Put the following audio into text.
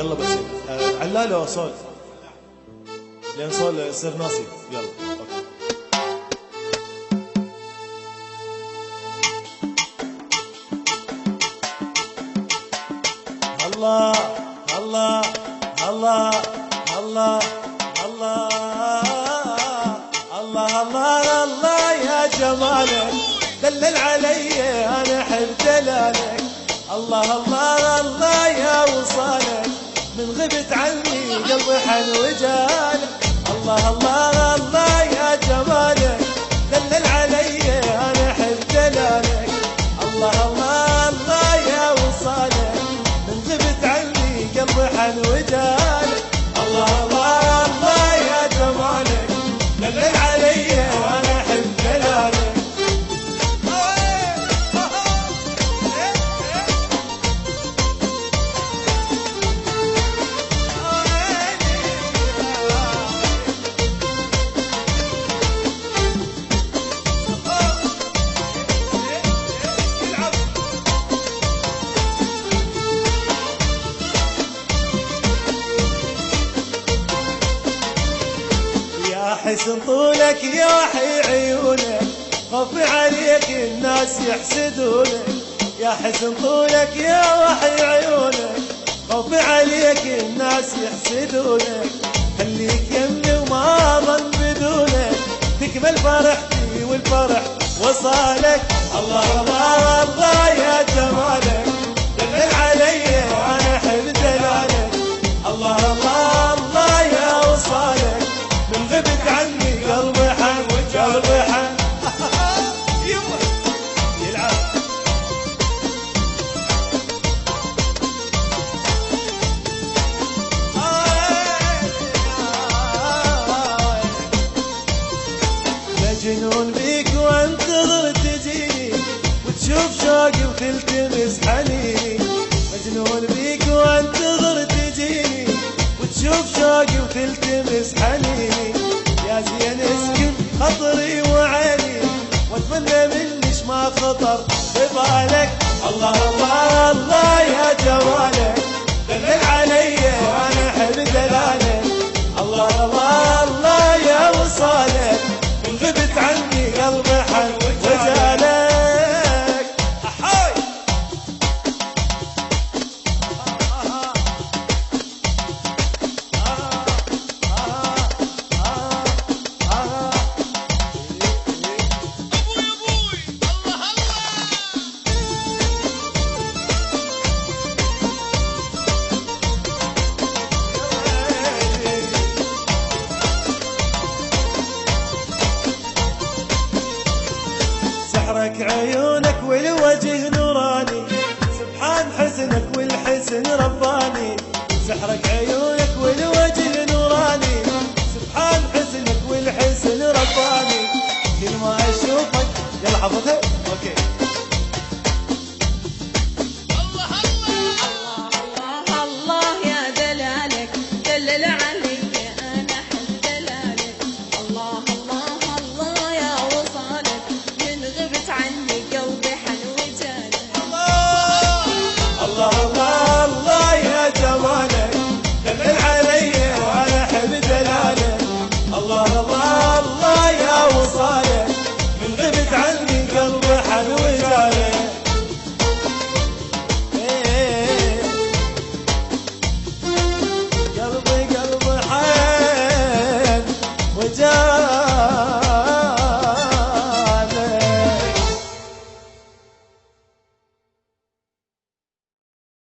يلا بس علالة صول لين صول يصير ناسي. يلا اوكي. الله الله الله الله الله الله الله الله يا جمالك دلل علي انا احب جلالك. الله الله الله يا وصالك من غبت عني قلبي حن وجالك. الله الله الله يا جمالك دلل علي انا احب جلالك. الله الله الله يا وصالك من غبت عني قلبي حن وجالك. الله الله الله يا جمالك دلل علي انا احب جلالك. حسن طولك يا حي عيونك خفي عليك الناس يحسدونك. يا حسن طولك يا وحي عيونك خفي عليك الناس يحسدونك. خليك يمي وما ظن بدونك تكمل فرحتي والفرح وصالك. الله الله الله يا جمالك دلل علي انا احب دلالك. الله الله الله يا وصالك من غبت عني قلبي حن قلبي حن يلعب. مجنون بيك وانتظر تجيني وتشوف شوقي وتلتمس حنيني. مجنون بيك وانتظر تجيني وتشوف شوقي وتلتمس حنيني. يا زين اسكن خطري وعيني واتمنى منش ما خطر ببالك. الله الله الله يا جمالك دلل علي انا احب دلالك. الله الله الله يا وصالك من غبت عني قلبي حن وجالك. احاي سحرك عيونك والوجه نوراني سبحان حسنك والحسن رباني. سحرك عيونك والوجه نوراني سبحان حسنك والحسن رباني. كل ما اشوفك يلا حفظها